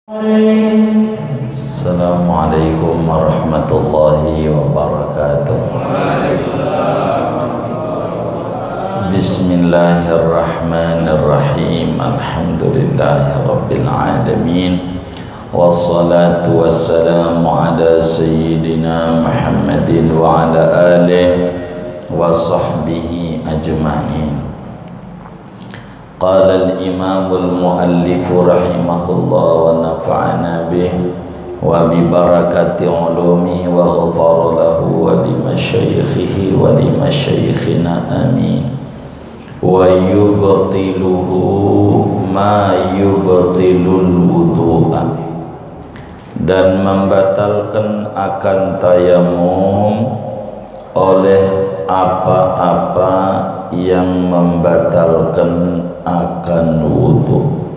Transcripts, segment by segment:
Assalamualaikum warahmatullahi wabarakatuh. Bismillahirrahmanirrahim. Alhamdulillahi rabbil alamin. Wassalatu wassalamu ala sayyidina Muhammadin wa ala alihi wa sahbihi ajma'in. Qala al-imamul muallifu rahimahullah wa nafa'ana bih wa bi barakati ulumi wa ghafara lahu wa li masyayikhihi wa li masyayikhina amin. Wa yubtiluhu ma yubtilul wudu'a, dan membatalkan akan tayamum oleh apa-apa yang membatalkan akan wudu.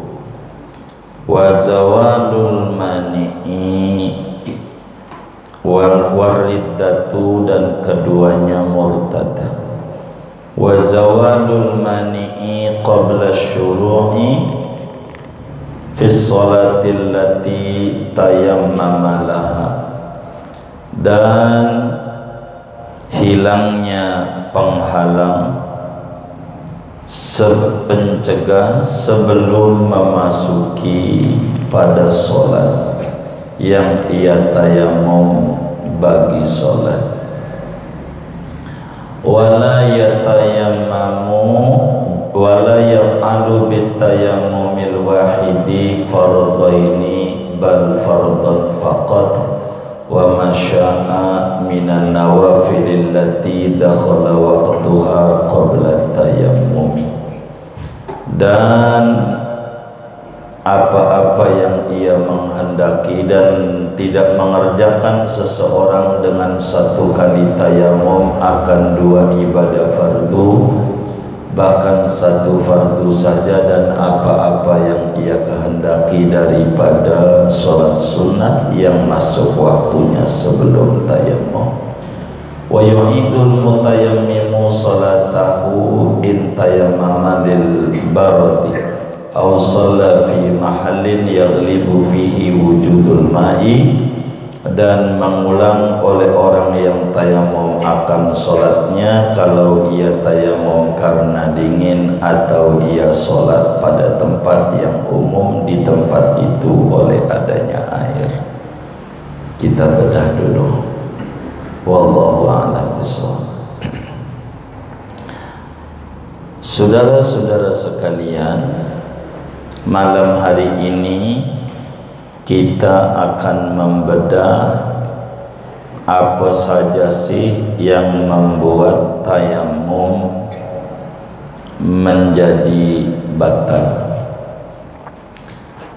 Wa zawalul mani'i wal wariddatu, dan keduanya murtad. Wa zawalul mani'i qabla syuru'i fi sholati allati tayammama laha, dan hilangnya penghalang pencegah sebelum memasuki pada sholat yang ia tayamum bagi sholat. Wala yatayammamu wala yaf'alu bitayammumil wahidi fardaini bal fardan faqat wa masya'a minan nawafil allati dakhala waqtuha qabla tayammumi, dan apa-apa yang ia menghendaki dan tidak mengerjakan seseorang dengan satu kali tayamum akan dua ibadah fardu, bahkan satu fardu saja, dan apa-apa yang ia kehendaki daripada sholat sunat yang masuk waktunya sebelum tayamum. Wa yu'idul mutayammimu sholatahu in tayammama lil baradi aw shalla fi mahallin yaghlibu fihi wujudul ma'i, dan mengulang oleh orang yang tayamum akan sholatnya kalau ia tayamum karena dingin atau ia sholat pada tempat yang umum di tempat itu oleh adanya air. Kita bedah dulu. Wallahu a'lam bishawab. Saudara-saudara sekalian, malam hari ini kita akan membedah apa saja sih yang membuat tayamum menjadi batal.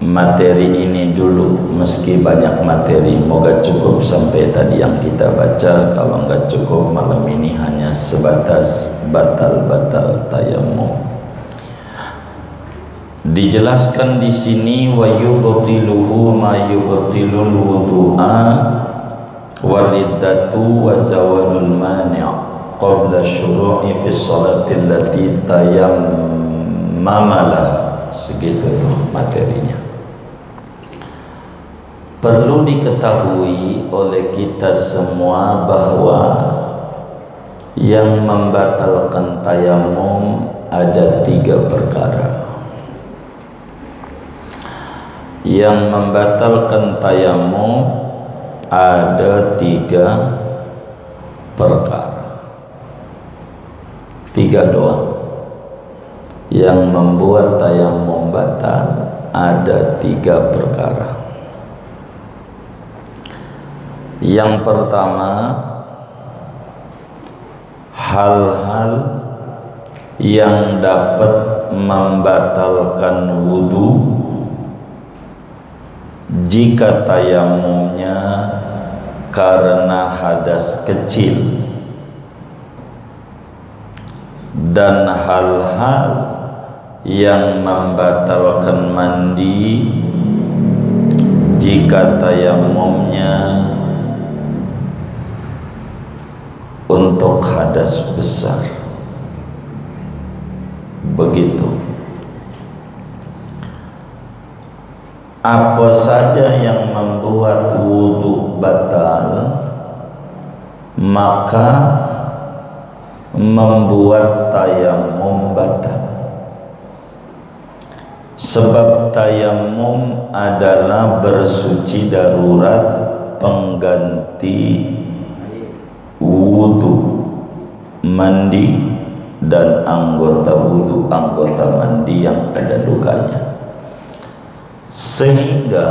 Materi ini dulu, meski banyak materi, moga cukup sampai tadi yang kita baca. Kalau enggak cukup, malam ini hanya sebatas batal-batal tayamum. Dijelaskan di sini wa yubtiluhu ma yubtilul wudu'a wariddatu wa zawalul mani' qabla syuru'i fi sholati allati tayammama laha. Segitu tuh materinya. Perlu diketahui oleh kita semua bahwa yang membatalkan tayamum ada 3 perkara. Yang membatalkan tayamum ada 3 perkara. 3 doang. Yang membuat tayamum batal ada 3 perkara. Yang pertama, hal-hal yang dapat membatalkan wudu jika tayamumnya karena hadas kecil, dan hal-hal yang membatalkan mandi jika tayamumnya untuk hadas besar. Begitu. apa saja yang membuat wudu batal, maka membuat tayamum batal. Sebab tayamum adalah bersuci darurat pengganti wudu, mandi dan anggota wudu, anggota mandi yang ada lukanya. Sehingga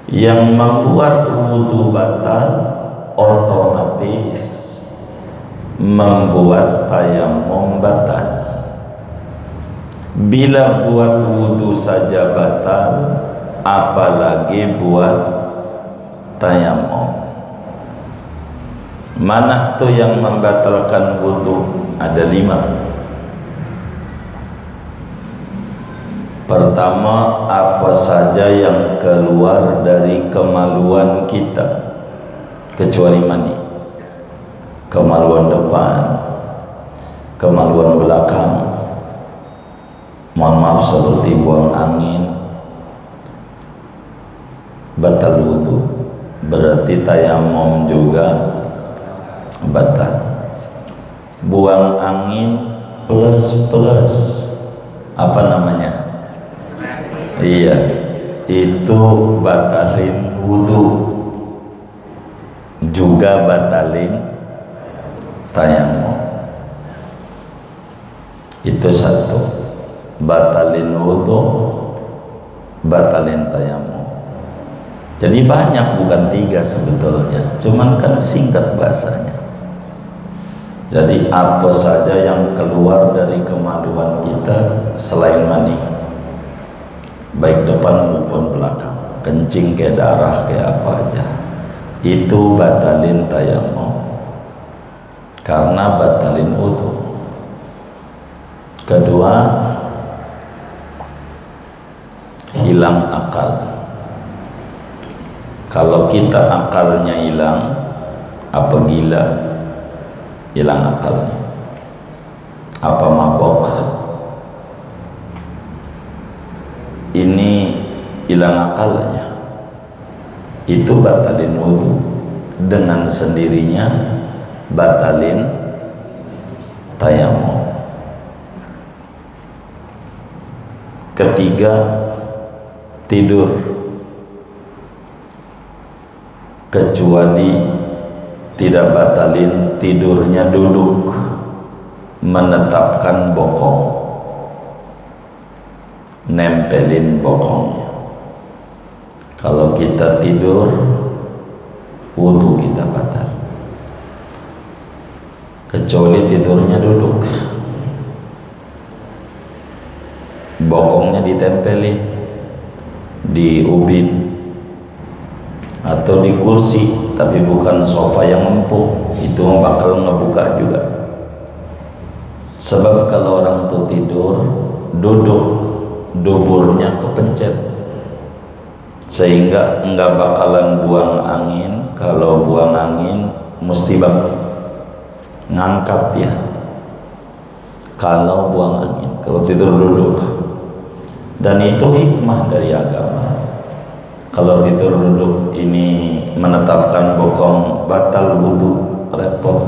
yang membuat wudu batal otomatis membuat tayamum batal. Bila buat wudu saja batal, apalagi buat tayamum. Mana tuh yang membatalkan wudu? Ada 5. Pertama, apa saja yang keluar dari kemaluan kita kecuali mandi. Kemaluan depan, kemaluan belakang, mohon maaf seperti buang angin, batal wudu. Berarti tayamum juga batal. Buang angin plus apa namanya? Iya, itu batalin wudu, juga batalin tayamum. Itu satu, batalin wudu, batalin tayamum. Jadi banyak, bukan 3 sebetulnya, cuman kan singkat bahasanya. Jadi apa saja yang keluar dari kemaluan kita selain mani, baik depan maupun belakang, kencing kayak darah kayak apa aja, itu batalin tayamum karena batalin wudu. Kedua, hilang akal. Kalau kita akalnya hilang, apa gila, hilang akalnya, apa mabok, ini hilang akalnya, itu batalin wudu. Dengan sendirinya batalin tayamum. Ketiga, tidur, kecuali tidak batalin tidurnya duduk, menetapkan bokong, nempelin bokongnya. Kalau kita tidur, wudu kita batal, kecuali tidurnya duduk, bokongnya ditempelin di ubin atau di kursi, tapi bukan sofa yang empuk, itu bakal ngebuka juga. Sebab kalau orang tuh tidur duduk, duburnya kepencet, sehingga enggak bakalan buang angin. Kalau buang angin mesti ngangkat ya. Kalau buang angin, kalau tidur duduk, dan itu hikmah dari agama. Kalau tidur duduk ini menetapkan bokong, batal wudu, repot.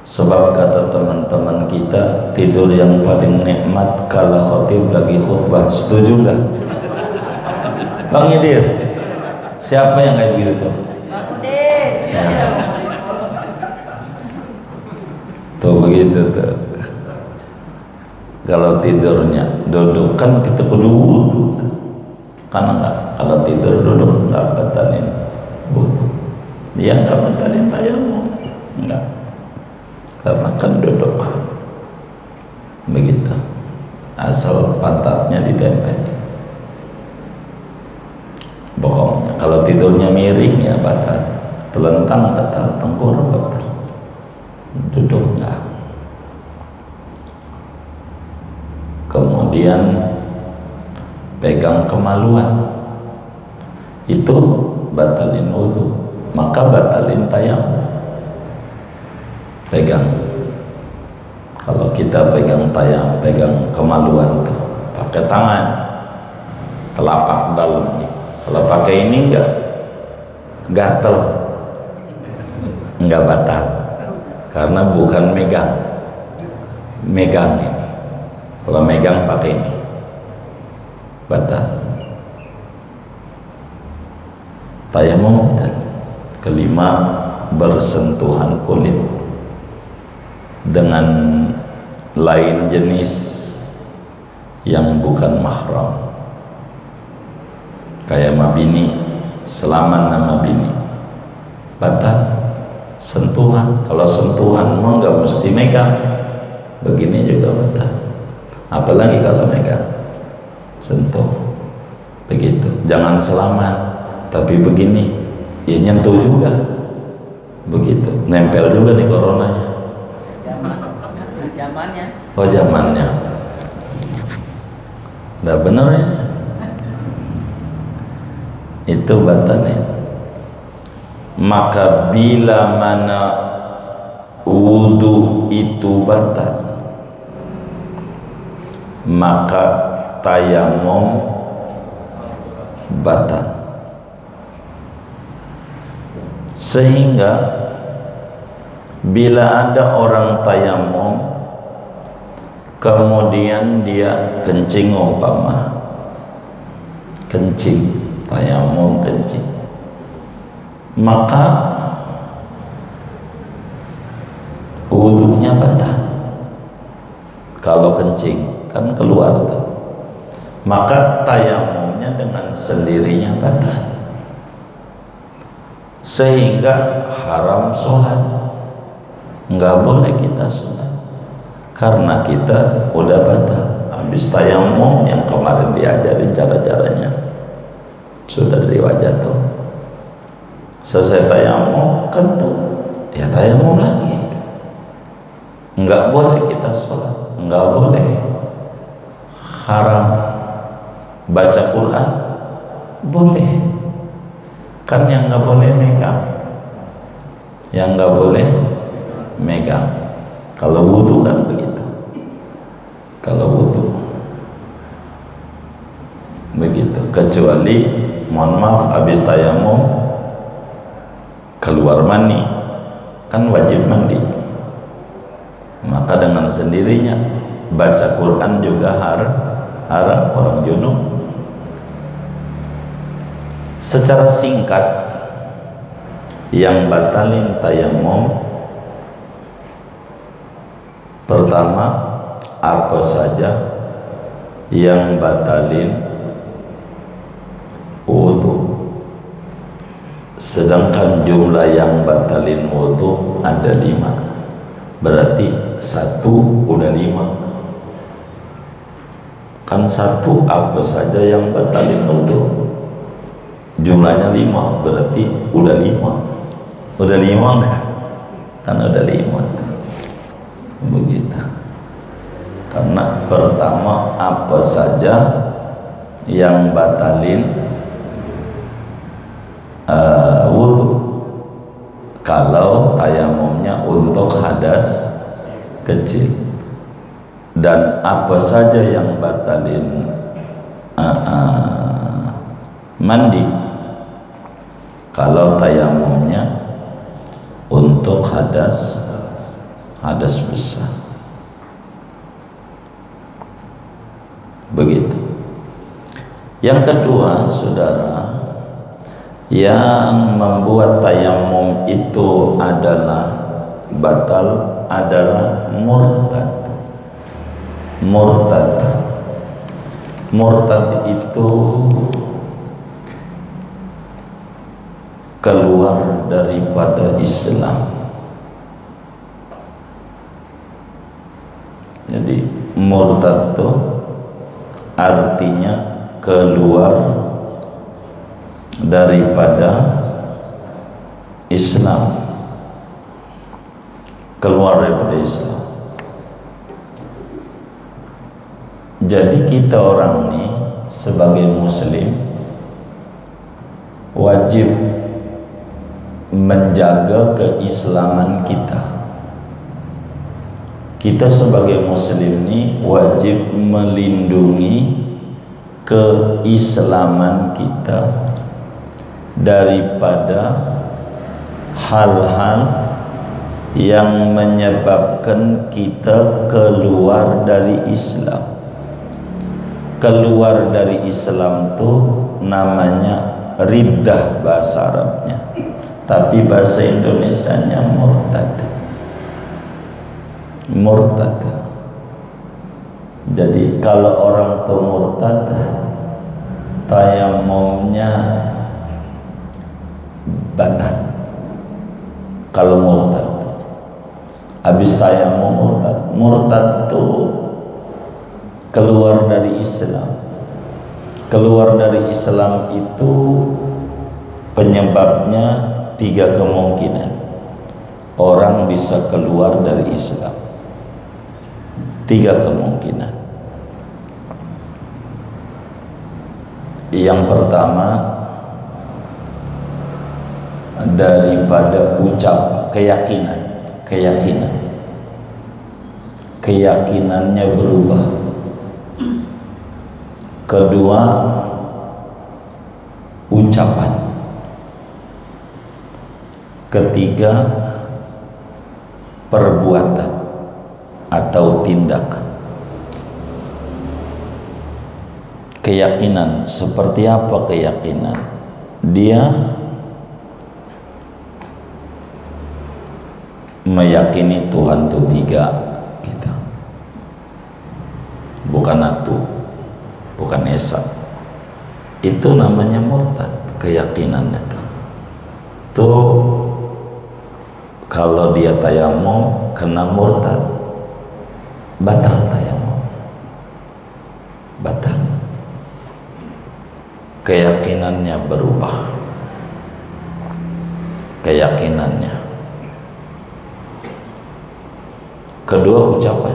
Sebab kata teman-teman kita, tidur yang paling nikmat kala khotib lagi khutbah. Setuju nggak? Bang Idir, siapa yang kayak begitu tuh? Ya. Tuh begitu tuh. Kalau tidurnya duduk kan kita kudu wudu. Karena enggak, kalau tidur duduk enggak batalin wudu. Dia enggak batalin tayamum. Enggak. Karena kan duduk. Begitu. Asal pantatnya ditempel bokongnya. Kalau tidurnya miring ya batal. Telentang batal, tengkurap batal. Duduk enggak. Kemudian pegang kemaluan, itu batalin wudu, maka batalin tayamum. Pegang, kalau kita pegang pegang kemaluan tuh pakai tangan, telapak dalam nih. Kalau pakai ini enggak gatel, enggak batal, karena bukan megang ini. Kalau megang pakai ini batal. Tayamum. Kelima, bersentuhan kulit dengan lain jenis yang bukan mahram, kayak mabini, selaman nama bini, batal sentuhan. Kalau sentuhan mau nggak mesti megang, begini juga batal, apalagi kalau megang, sentuh begitu. Jangan selaman tapi begini, ya nyentuh juga, begitu, nempel juga nih coronanya. Zamannya. Oh zamannya, udah bener ya, itu batalnya. Maka bila mana wudu itu batal, maka tayamum batal. Sehingga bila ada orang tayamum kemudian dia kencing, umpama kencing, tayamum kencing, maka wudunya batal. Kalau kencing kan keluar tuh, maka tayamumnya dengan sendirinya batal, sehingga haram sholat, nggak boleh kita sholat karena kita udah batal habis tayamum yang kemarin diajarin cara-caranya, sudah dari wajah tuh. Selesai tayamum kentut, ya tayamum lagi, nggak boleh kita sholat, nggak boleh, haram. Baca Quran boleh, kan yang nggak boleh megang, yang nggak boleh megang. Kalau wudu kan begitu, kalau wudu begitu, kecuali mohon maaf habis tayamum keluar mani, kan wajib mandi, maka dengan sendirinya baca Quran juga haram, orang junub. Secara singkat, yang batalin tayamum pertama, apa saja yang batalin wudu, sedangkan jumlah yang batalin wudu ada 5, berarti 1 udah 5 kan. 1 apa saja yang batalin wudu, jumlahnya 5, berarti udah 5. Udah 5 enggak? Kan udah 5 begitu. Karena pertama, apa saja yang batalin wudu kalau tayamumnya untuk hadas kecil, dan apa saja yang batalin mandi kalau tayamumnya untuk hadas besar. Begitu. Yang kedua, saudara, yang membuat tayamum itu adalah batal adalah murtad itu keluar daripada Islam. Jadi murtad itu artinya keluar daripada Islam, keluar daripada Islam. Jadi kita orang ini sebagai muslim wajib menjaga keislaman kita. Kita sebagai muslim ini wajib melindungi keislaman kita daripada hal-hal yang menyebabkan kita keluar dari Islam. Keluar dari Islam itu namanya riddah bahasa Arabnya, tapi bahasa Indonesianya murtad. Murtad. Jadi kalau orang itu murtad, tayamumnya batal. Kalau murtad, habis tayamum murtad. Murtad itu keluar dari Islam. Keluar dari Islam itu penyebabnya 3 kemungkinan. Orang bisa keluar dari Islam. 3 kemungkinan. Yang pertama, daripada ucap keyakinannya berubah. Kedua, ucapan. Ketiga, perbuatan atau tindakan. Keyakinan seperti apa keyakinan? Dia meyakini Tuhan itu 3 gitu. Bukan satu, bukan esa. Itu namanya murtad, keyakinan itu. Tuh kalau dia tayamum kena murtad, batal tayamum. Batal. Keyakinannya berubah. Keyakinannya. Kedua, ucapan.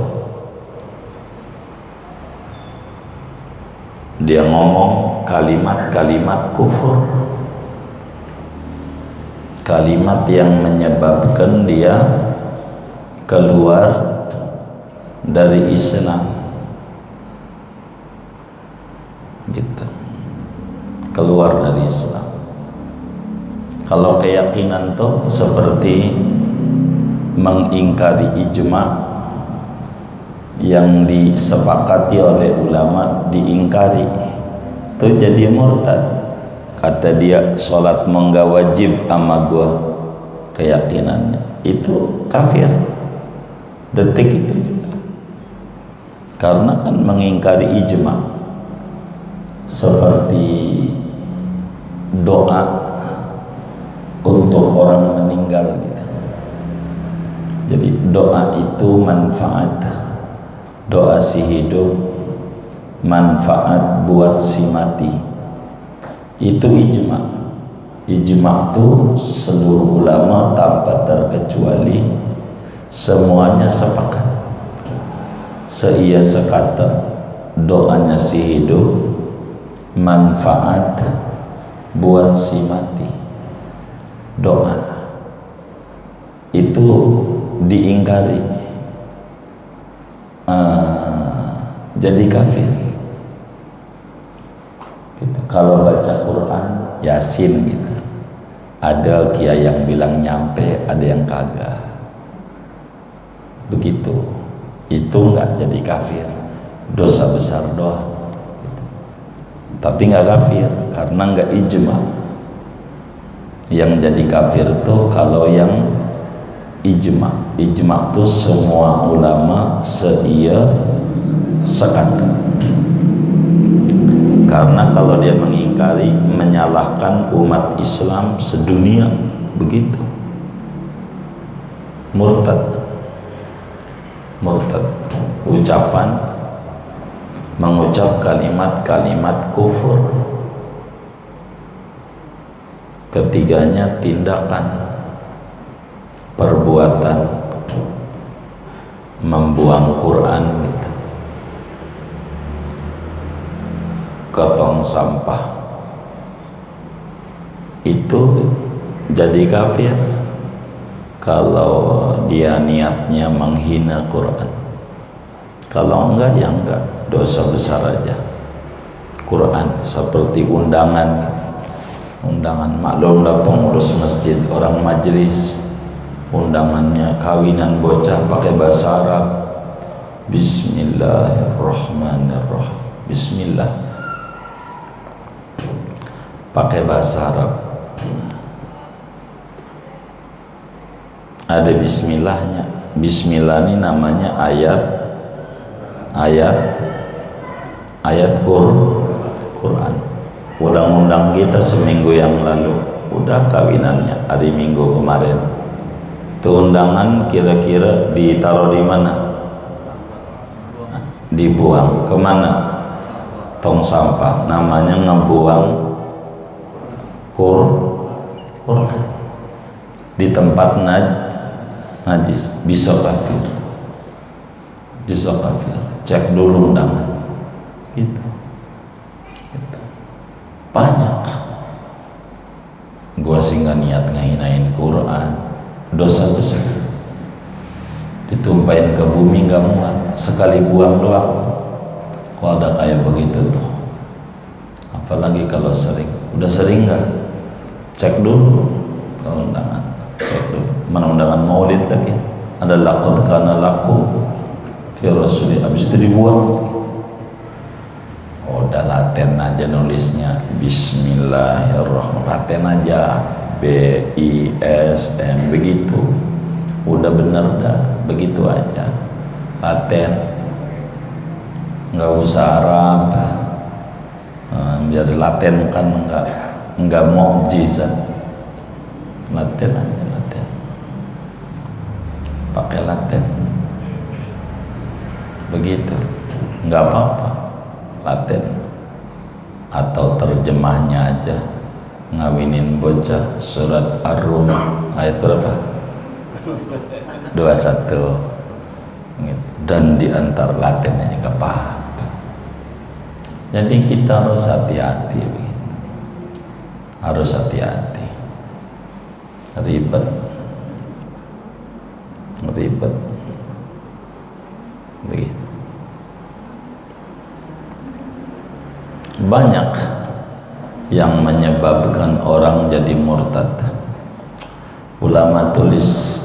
Dia ngomong kalimat-kalimat kufur, kalimat yang menyebabkan dia keluar dari Islam, gitu. Keluar dari Islam. Kalau keyakinan tuh seperti mengingkari ijma yang disepakati oleh ulama, diingkari, itu jadi murtad. Kata dia, sholat enggak wajib sama gua, keyakinannya itu kafir. Detik itu juga, karena kan mengingkari ijma. Seperti doa untuk orang meninggal gitu. Jadi doa itu manfaat, doa si hidup manfaat buat si mati. Itu ijma. Ijma itu seluruh ulama tanpa terkecuali semuanya sepakat, seia sekata, doanya si hidup manfaat buat si mati. Doa itu diingkari, jadi kafir gitu. Kalau baca Quran Yasin gitu, ada kiai yang bilang nyampe, ada yang kagak begitu, itu enggak jadi kafir, dosa besar doang gitu. Tapi enggak kafir karena enggak ijma. Yang jadi kafir tuh kalau yang ijma. Ijma itu semua ulama seia sekata. Karena kalau dia mengingkari, menyalahkan umat Islam sedunia, begitu. Murtad. Murtad. Ucapan, mengucap kalimat-kalimat kufur. Ketiganya tindakan, perbuatan, membuang Quran gitu, ke tong sampah, itu jadi kafir kalau dia niatnya menghina Quran. Kalau enggak ya enggak, dosa besar aja. Quran seperti undangan maklumlah pengurus masjid, orang majelis, undangannya kawinan bocah pakai bahasa Arab. Bismillahirrahmanirrahim. Bismillah pakai bahasa Arab, ada bismillahnya. Bismillah ini namanya ayat Quran. Undang-undang kita seminggu yang lalu udah kawinannya hari Minggu kemarin. Itu undangan kira-kira ditaruh di mana? Dibuang kemana? Tong sampah. Namanya ngebuang Quran di tempat najis. Bisa kafir. Cek dulu undangan. Gitu. Banyak. Gua sih nggak niat ngehinain Quran, dosa besar. Ditumpahin ke bumi nggak muat, sekali buang doang. Kalau ada kayak begitu tuh, apalagi kalau sering. Udah sering nggak? Cek dulu kalau undangan, cek dulu. Mana undangan maulid lagi? Ada laqad kana lakum fi rasulillah, habis itu dibuang. Udah laten aja nulisnya Bismillahirrahmanirrahim, laten aja BISM begitu, udah bener dah begitu aja laten, nggak usah Arab. Biar laten kan nggak mukjizat, laten aja, laten pakai laten begitu, nggak apa-apa laten. Atau terjemahnya aja, ngawinin bocah surat Ar-Rum ayat berapa? 21 gitu. Dan diantar latennya nggak apa-apa. Jadi kita harus hati-hati begitu. Harus hati-hati. Ribet begitu. Banyak yang menyebabkan orang jadi murtad. Ulama tulis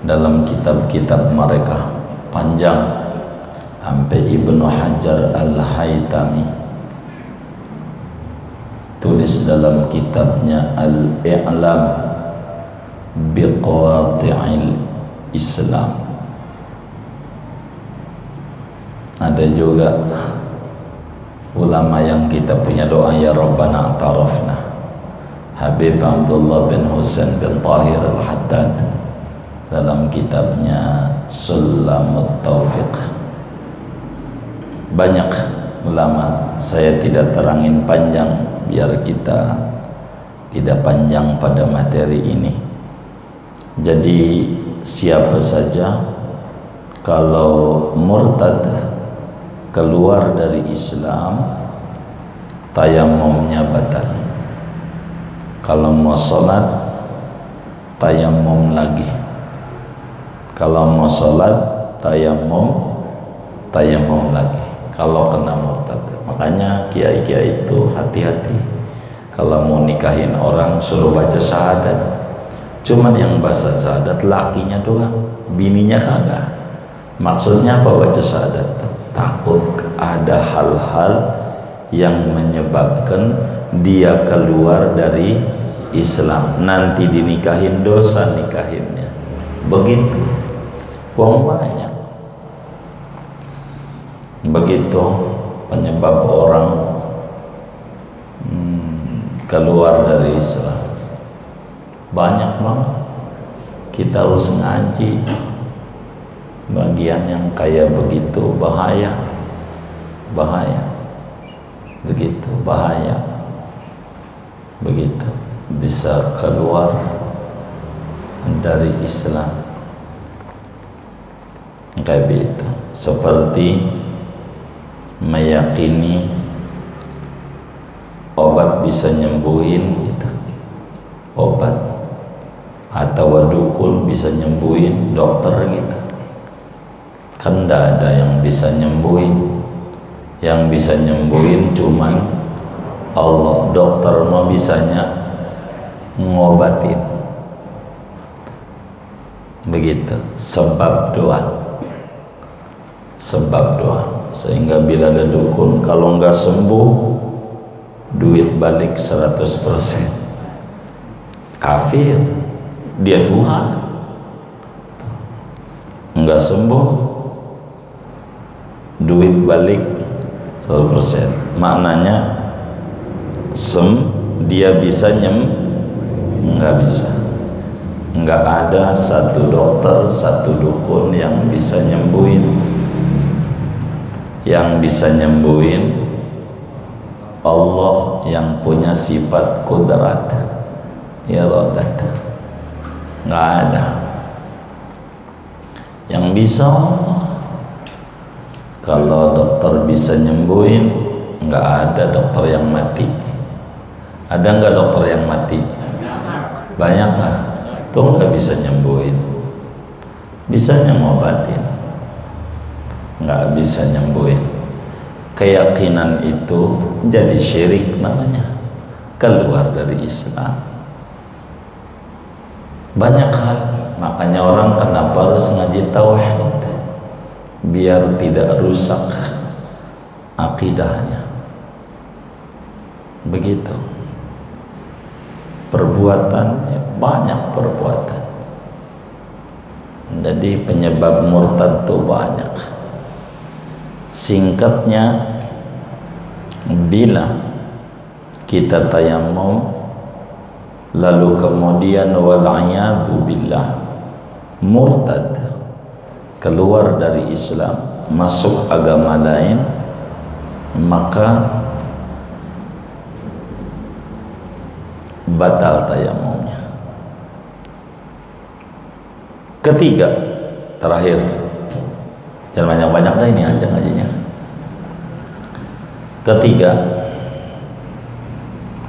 dalam kitab-kitab mereka panjang, sampai Ibnu Hajar Al-Haytami tulis dalam kitabnya Al-I'lam Biqawati'il Islam. Ada juga ulama yang kita punya doa, ya Rabbana a'tarafna, Habib Abdullah bin Husain bin Tahir Al-Haddad dalam kitabnya Sulamut Taufiq. Banyak ulama, saya tidak terangin panjang biar kita tidak panjang pada materi ini. Jadi siapa saja kalau murtad, keluar dari Islam, tayamumnya batal. Kalau mau sholat, tayamum lagi. Kalau mau sholat, tayamum lagi. Kalau kena murtad. Makanya kiai-kiai itu hati-hati. Kalau mau nikahin orang suruh baca syahadat. Cuman yang baca syahadat lakinya doang, bininya kagak. Maksudnya apa baca syahadat? Takut ada hal-hal yang menyebabkan dia keluar dari Islam, nanti dinikahin dosa nikahinnya. Begitu. Wong banyak. Begitu penyebab orang keluar dari Islam. Banyak banget. Kita harus ngaji. Bagian yang kayak begitu bahaya, begitu bahaya, begitu bisa keluar dari Islam. Kayak begitu, seperti meyakini obat bisa nyembuhin gitu, obat atau dukun bisa nyembuhin, dokter gitu. Kan tidak ada yang bisa nyembuhin. Yang bisa nyembuhin cuman Allah. Dokter mah bisanya ngobatin. Begitu. Sebab doa. Sebab doa. Sehingga bila ada dukun, kalau nggak sembuh, duit balik 100%. Kafir. Dia Tuhan. Nggak sembuh, duit balik 100%. Maknanya dia bisa nggak bisa. Nggak ada satu dokter, satu dukun yang bisa nyembuhin. Yang bisa nyembuhin Allah yang punya sifat kudrat, iradat. Nggak ada. Yang bisa Allah. Kalau dokter bisa nyembuhin, nggak ada dokter yang mati. Ada nggak dokter yang mati? Banyak lah. Tuh nggak bisa nyembuhin. Bisanya ngobatin, nggak bisa nyembuhin. Keyakinan itu jadi syirik namanya, keluar dari Islam. Banyak hal. Makanya orang kenapa harus ngaji tauhid? Biar tidak rusak akidahnya. Begitu. Perbuatannya banyak perbuatan. Jadi penyebab murtad itu banyak. Singkatnya, bila kita tayamum lalu kemudian wal'iyadu billah murtad, keluar dari Islam, masuk agama lain, maka batal tayamumnya. Ketiga, terakhir, jangan banyak-banyak dah, ini aja ngajinya. Ketiga,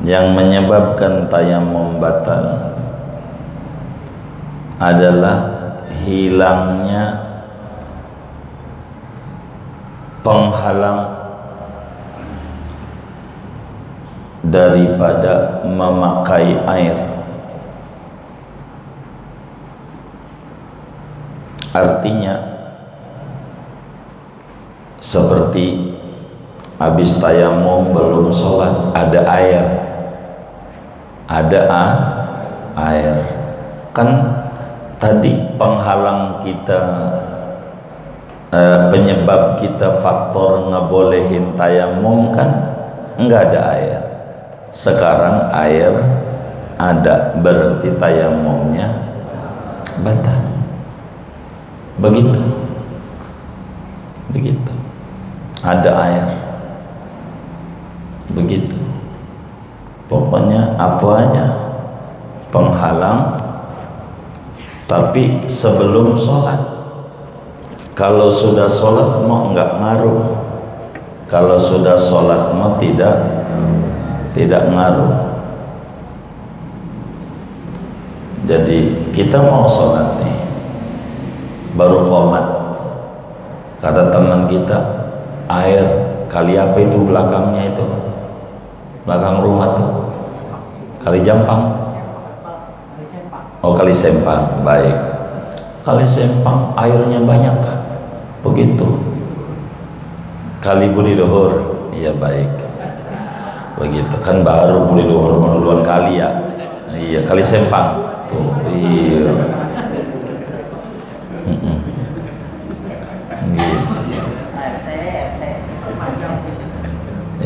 yang menyebabkan tayamum batal adalah hilangnya penghalang daripada memakai air. Artinya seperti habis tayamum belum sholat, ada air, air kan tadi penghalang kita, penyebab kita, faktor ngebolehin tayamum kan enggak ada air. Sekarang air ada, berarti tayamumnya batal. Begitu. Ada air. Begitu. Pokoknya apa aja penghalang, tapi sebelum sholat. Kalau sudah sholat mau enggak ngaruh. Kalau sudah sholat mau tidak ngaruh. Jadi kita mau sholat nih, baru qomat, kata teman kita, air kali apa itu belakangnya itu, belakang rumah tuh, Kali Jampang. Oh, Kali Sempang. Baik, Kali Sempang airnya banyak. Begitu. Kali Budi Luhur, iya baik. Begitu kan, baru Budi Luhur duluan kali ya. Iya, Kali Sempang tuh. Iya.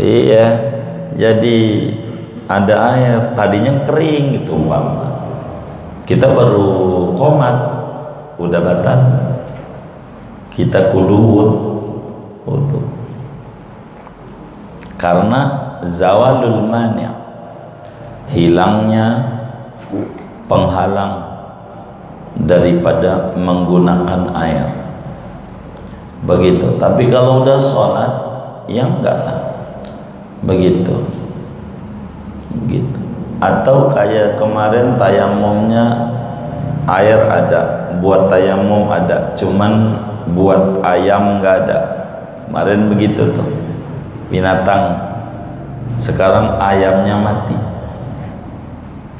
Iya, jadi ada air, tadinya kering gitu umpama. Kita baru qomat, udah batal. Kita kudu wudu. Karena zawalul mani', hilangnya penghalang daripada menggunakan air. Begitu. Tapi kalau udah sholat, ya enggak lah. Begitu. Atau kayak kemarin tayamumnya air ada, buat tayamum ada, cuman buat ayam enggak ada. Kemarin begitu tuh. binatang. Sekarang ayamnya mati,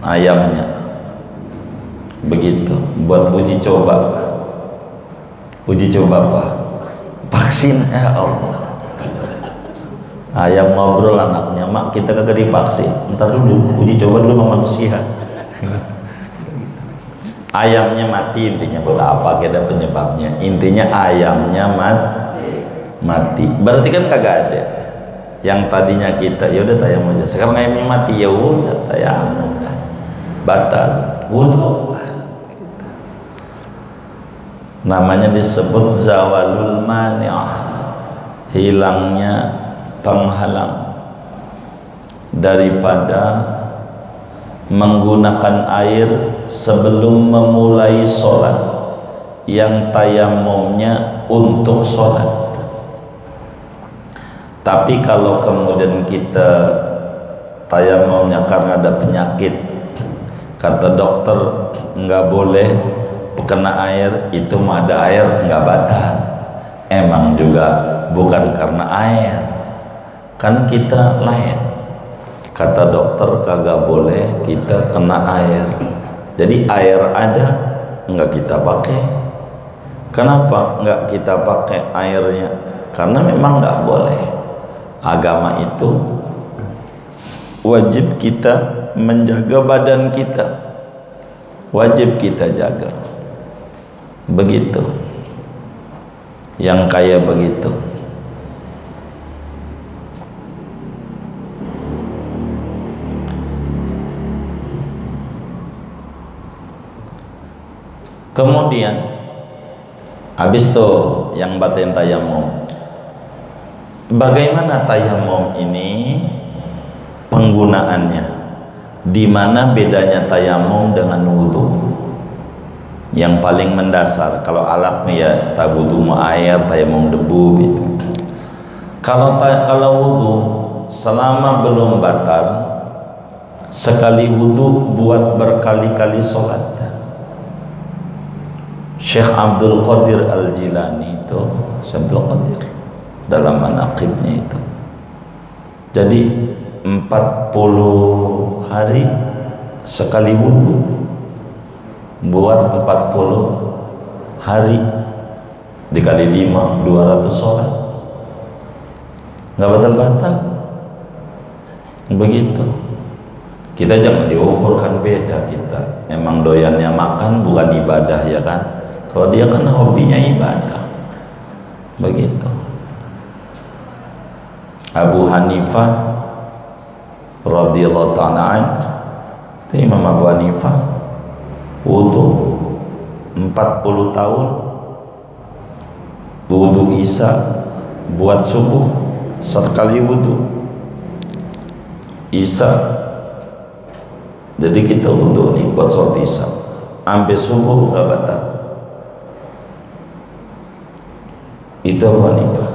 ayamnya begitu, buat uji coba apa? Vaksin. Ya Allah, ayam ngobrol anaknya, mak kita kagak divaksin, ntar dulu uji coba dulu sama manusia. Ayamnya mati, intinya buat apa, ada penyebabnya, intinya ayamnya mati. Berarti kan kagak ada yang tadinya kita ya udah tayamum aja, sekarang ayamnya mati, ya udah tayamum, batal wudu. Namanya disebut zawalul mani'ah, hilangnya penghalang daripada menggunakan air sebelum memulai sholat yang tayamumnya untuk sholat. Tapi kalau kemudian kita tayamumnya karena ada penyakit, kata dokter nggak boleh kena air, itu mah ada air nggak batal. Emang juga bukan karena air, kan kita lain. Kata dokter kagak boleh kita kena air. Jadi air ada nggak kita pakai. Kenapa nggak kita pakai airnya? Karena memang nggak boleh. Agama itu wajib kita menjaga badan kita, wajib kita jaga. Begitu. Yang kayak begitu. Kemudian habis tuh yang batin tayamum. Bagaimana tayamum ini penggunaannya? Di mana bedanya tayamum dengan wudu? Yang paling mendasar, kalau alatnya ya wudu mau air, tayamum debu gitu. Kalau wudu selama belum batal, sekali wudu buat berkali-kali sholat. Syekh Abdul Qadir Al-Jilani itu, Syekh Abdul Qadir dalam manaqibnya itu. Jadi 40 hari sekali wudu, buat 40 hari dikali 5, 200 sholat, nggak batal-batal. Begitu. Kita jangan diukurkan beda kita. Memang doyannya makan bukan ibadah ya kan? Kalau dia kan hobinya ibadah. Begitu. Abu Hanifah radhiyallahu ta'ala an, Imam Abu Hanifah wudu 40 tahun, wudu isya buat subuh sekali wudu isya. Jadi kita wudu nih buat sholat isya sampai subuh gak batal. Itu Abu Hanifah.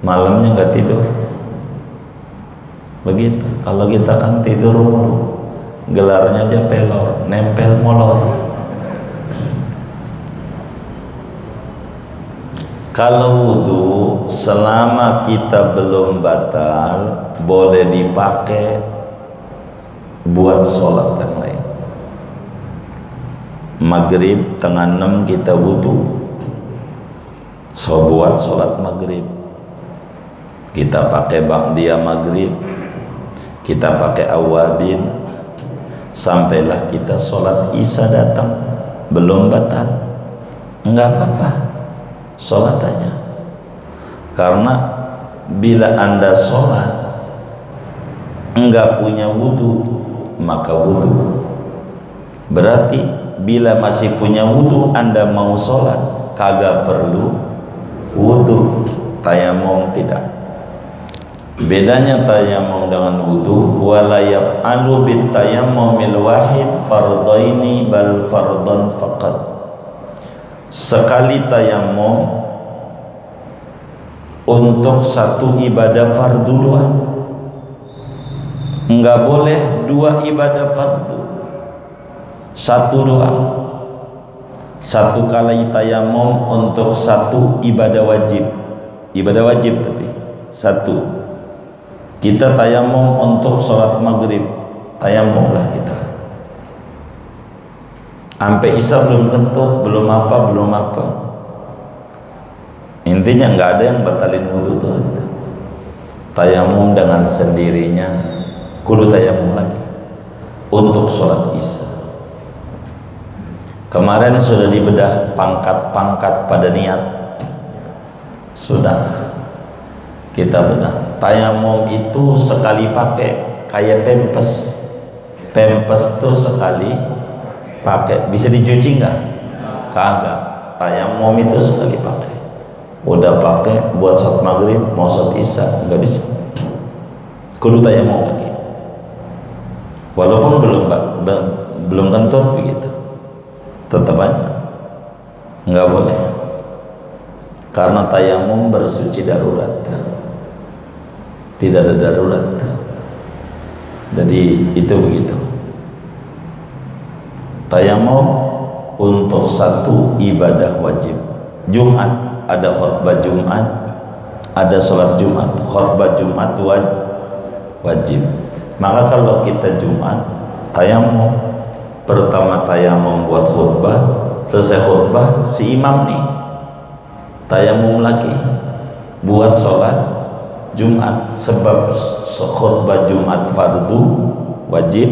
Malamnya nggak tidur. Begitu. Kalau kita kan tidur mulu, gelarnya aja pelor, nempel molor. Kalau wudu selama kita belum batal, boleh dipakai buat sholat yang lain. Maghrib tengah 6 kita wudu, so buat sholat maghrib, kita pakai ba'diyah maghrib, kita pakai awabin, sampailah kita sholat isya datang belum batal, enggak apa-apa, sholat aja. Karena bila anda sholat enggak punya wudu, maka wudu. Berarti bila masih punya wudu anda mau sholat, kagak perlu wudu. Tayamum tidak. Bedanya tayamum dengan wudu, wala yaf'alu bit tayammumil wahid fardaini bal fardan faqat. Sekali tayamum untuk satu ibadah fardu doang. Enggak boleh dua ibadah fardu, satu doang. Satu kali tayamum untuk satu ibadah wajib, ibadah wajib, tapi Satu, kita tayamum untuk sholat maghrib, tayamumlah kita. Sampai isya belum kentut, belum apa. Intinya nggak ada yang batalin wudhu tuh. Tayamum dengan sendirinya, kudu tayamum lagi untuk sholat isya. Kemarin sudah dibedah pangkat-pangkat pada niat, sudah kita bedah. Tayamum itu sekali pakai, kayak pempes tuh sekali pakai, bisa dicuci nggak? Kagak. Tayamum itu sekali pakai, udah pakai buat sholat maghrib, mau sholat isya nggak bisa, kudu tayamum lagi walaupun belum kentut begitu, tetap aja nggak boleh, karena tayamum bersuci darurat, tidak ada darurat. Jadi itu begitu. Tayamum untuk satu ibadah wajib. Jumat ada khutbah Jumat, ada sholat Jumat. Khutbah Jumat wajib. Maka kalau kita Jumat tayamum, pertama tayamum buat khutbah, selesai khutbah si imam nih tayamum lagi buat sholat Jumat, sebab khutbah Jumat fardu wajib,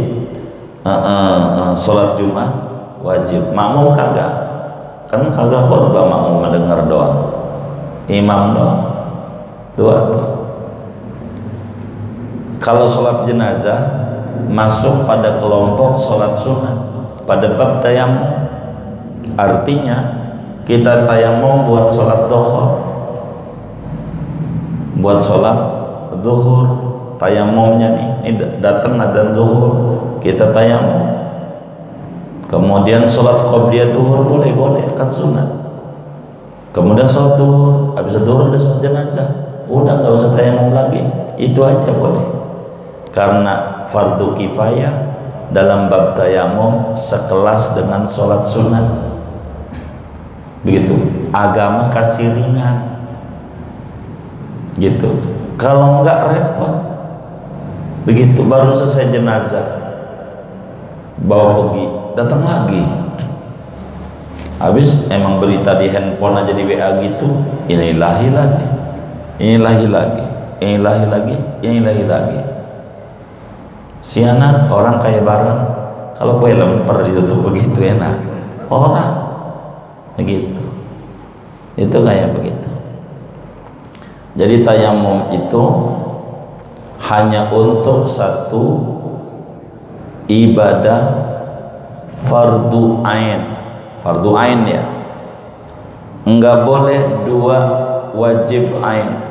sholat Jumat wajib. Makmum kagak, kan kagak khutbah, makmum mendengar doang, imam doang. Tuh. Kalau sholat jenazah masuk pada kelompok sholat sunat pada bab tayamum, artinya kita tayamum buat sholat duhur, buat sholat zuhur, tayamumnya nih, ini datang adzan zuhur, kita tayamum. Kemudian sholat qobliyah zuhur boleh kan sunat. Kemudian sholat zuhur, habis zuhur ada sholat jenazah, udah nggak usah tayamum lagi, itu aja boleh. Karena fardu kifayah dalam bab tayamum sekelas dengan sholat sunat. Begitu, agama kasih ringan gitu. Kalau enggak repot. Begitu, baru selesai jenazah bawa pergi, datang lagi. Habis emang berita di handphone aja di WA gitu, inilahi lagi. Si anak orang kayak barang, kalau kue lemper ditutup begitu enak, orang begitu, itu kayak begitu. Jadi tayamum itu hanya untuk satu ibadah fardu ain ya, enggak boleh dua wajib ain.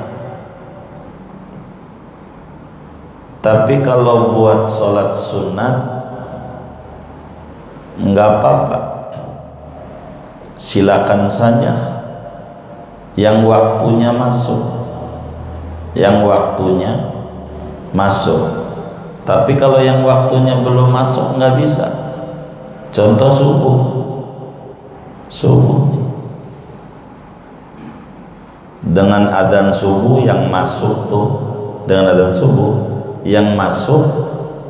Tapi kalau buat sholat sunat enggak apa-apa, silakan saja yang waktunya masuk. Tapi kalau yang waktunya belum masuk nggak bisa. Contoh subuh dengan adzan subuh yang masuk tuh, dengan adzan subuh yang masuk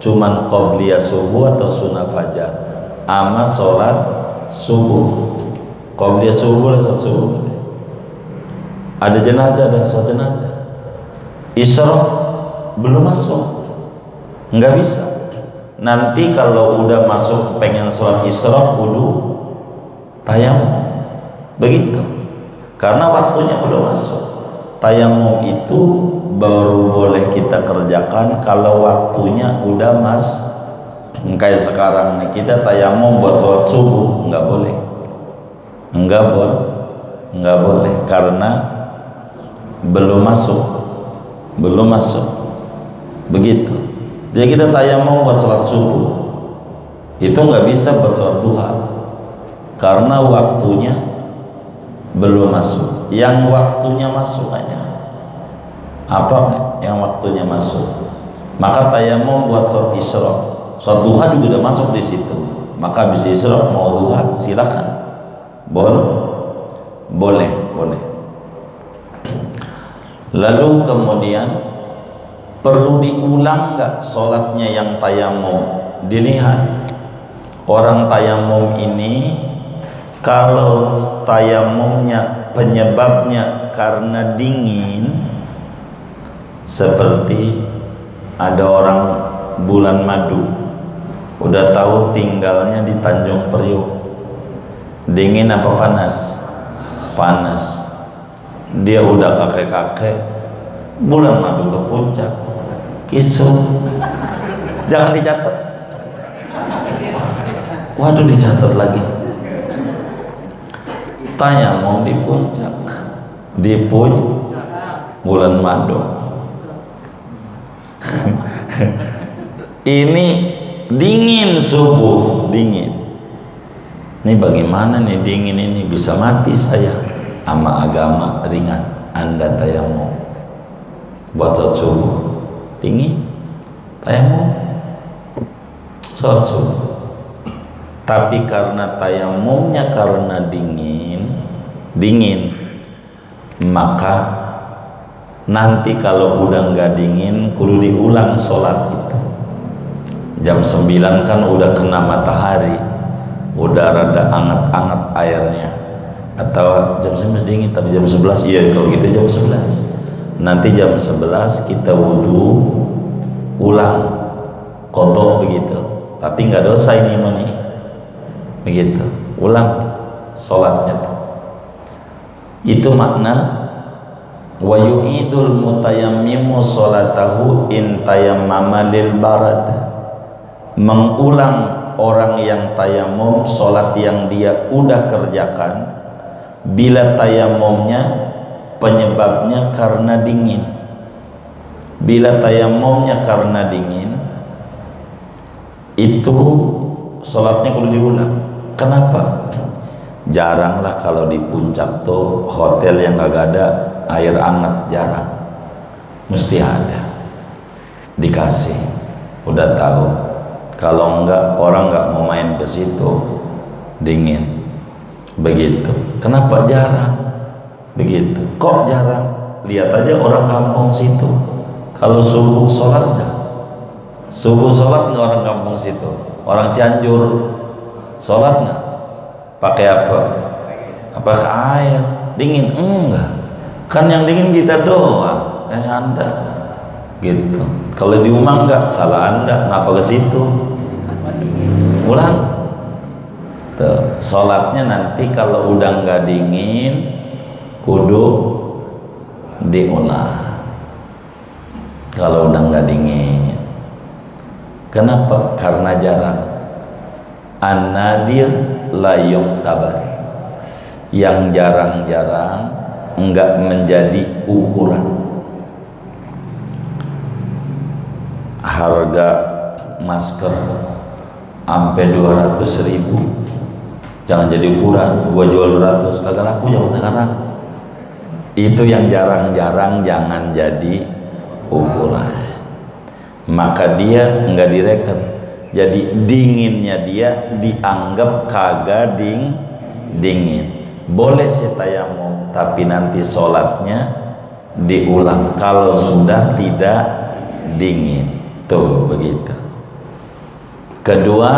cuman qobliyah subuh atau sunnah fajar ama sholat subuh. Qobliyah subuh lah, sholat subuh. Ada jenazah, ada sholat jenazah. Isyraq belum masuk, nggak bisa. Nanti kalau udah masuk pengen sholat isyraq kudu tayamum, begitu. Karena waktunya belum masuk. Tayamum itu baru boleh kita kerjakan kalau waktunya udah kayak sekarang nih, kita tayamum buat sholat subuh nggak boleh karena belum masuk begitu. Jadi kita tayamum buat sholat subuh itu nggak bisa buat sholat duha karena waktunya belum masuk. Yang waktunya masuk aja, apa yang waktunya masuk, maka tayamum buat sholat isyraq. Sholat duha juga udah masuk di situ, maka bisa isyraq mau duha silakan, boleh. Lalu kemudian perlu diulang nggak sholatnya yang tayamum? Dilihat orang tayamum ini, kalau tayamumnya penyebabnya karena dingin, seperti ada orang bulan madu, udah tahu tinggalnya di Tanjung Priok, dingin apa panas? Panas. Dia udah kakek-kakek, bulan madu ke puncak, kisruh, jangan dicatat. Waduh, dicatat lagi. Tayamum di puncak, di bulan madu. Ini dingin subuh, dingin. Ini bagaimana nih dingin ini, bisa mati saya sama agama ringan. Anda tayamum buat sholat subuh, dingin, tayamum sholat subuh. Tapi karena tayamumnya karena dingin, maka nanti kalau udah nggak dingin kudu diulang sholat itu. Jam 9 kan udah kena matahari, udah rada anget-anget airnya. Atau jam 9 dingin tapi jam 11, iya kalau gitu jam 11. Nanti jam 11 kita wudhu ulang qadha begitu. Tapi nggak dosa ini mani. Begitu, ulang sholatnya. Itu makna wa yu'idul mutayammimu sholatahu in tayammama lil barad. Mengulang orang yang tayamum sholat yang dia udah kerjakan bila tayamumnya penyebabnya karena dingin. Bila tayamumnya karena dingin, itu sholatnya kudu diulang. Kenapa? Jaranglah kalau di puncak tuh hotel yang gak ada air hangat, jarang. Mesti ada, dikasih. Udah tahu. Kalau enggak, orang nggak mau main ke situ, dingin. Begitu. Kenapa jarang? Begitu. Kok jarang? Lihat aja orang kampung situ. Kalau subuh sholat nggak? Subuh sholat nggak orang kampung situ? Orang Cianjur sholat nggak? Pakai apa? Apakah air? Dingin? Enggak. Kan yang dingin kita doang. Anda. Gitu. Kalau di rumah enggak, salah Anda. Ngapa ke situ? Ulang. Tuh, sholatnya nanti kalau udah nggak dingin, kudu diulang. Kalau udah nggak dingin. Kenapa? Karena jarang. An-nadir la yuqtabar. Yang jarang-jarang enggak menjadi ukuran. Harga masker sampai 200.000 jangan jadi ukuran. Gua jual 200, kagak laku zaman sekarang. Itu yang jarang-jarang jangan jadi ukuran. Maka dia enggak direken. Jadi dinginnya dia dianggap kagak dingin. Boleh sih tayamum, tapi nanti sholatnya diulang kalau sudah tidak dingin. Tuh begitu. Kedua,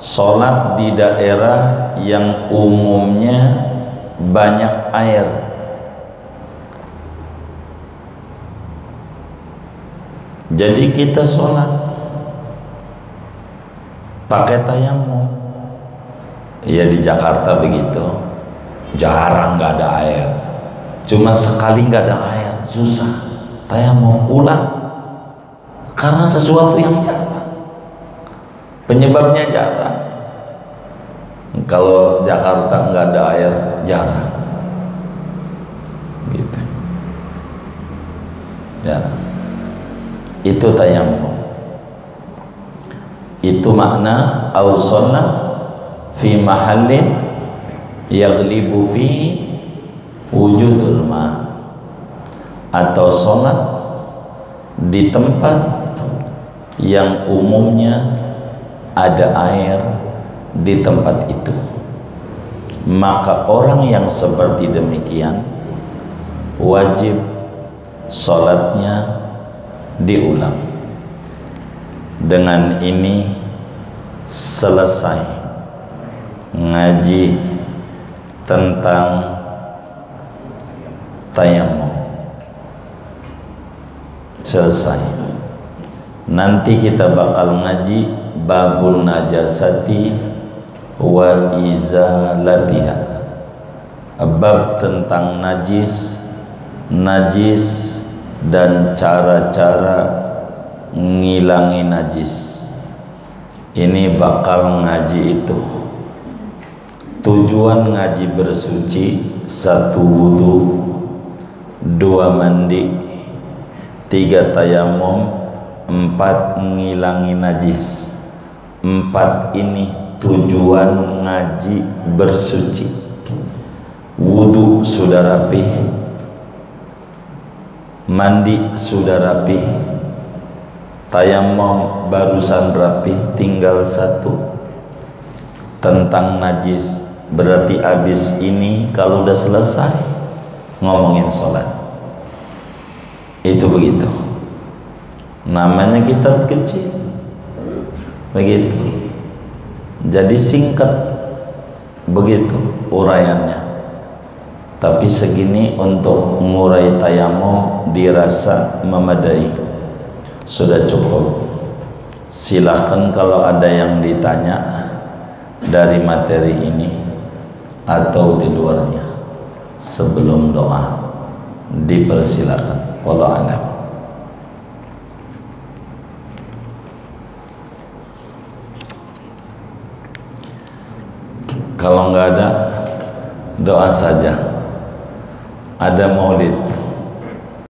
sholat di daerah yang umumnya banyak air. Jadi kita sholat pakai tayamum. Ya di Jakarta begitu, jarang nggak ada air. Cuma sekali nggak ada air, susah. Tayamum ulang. Karena sesuatu yang jarang, penyebabnya jarang. Kalau Jakarta nggak ada air, jarang. Gitu. Jarang. Itu tayamum. Itu makna awsalla fi mahallin yaglibu fi wujudul ma, atau sholat di tempat yang umumnya ada air di tempat itu. Maka orang yang seperti demikian wajib sholatnya diulang. Dengan ini selesai ngaji tentang tayamum. Selesai. Nanti kita bakal ngaji babul najasati wa izalatiha, bab tentang najis dan cara-cara ngilangi najis. Ini bakal ngaji itu. Tujuan ngaji bersuci: 1 wudu, 2 mandi, 3 tayamum, 4 ngilangi najis. 4 ini tujuan ngaji bersuci. Wudu sudah rapih, mandi sudah rapih, tayamum barusan rapih, tinggal 1 tentang najis. Berarti habis ini kalau udah selesai ngomongin sholat. Itu begitu. Namanya kitab kecil. Begitu. Jadi singkat begitu uraiannya. Tapi segini untuk ngurai tayamum dirasa memadai. Sudah cukup. Silakan kalau ada yang ditanya dari materi ini atau di luarnya sebelum doa, dipersilakan. Wallahu a'lam. Kalau nggak ada, doa saja. Ada maulid.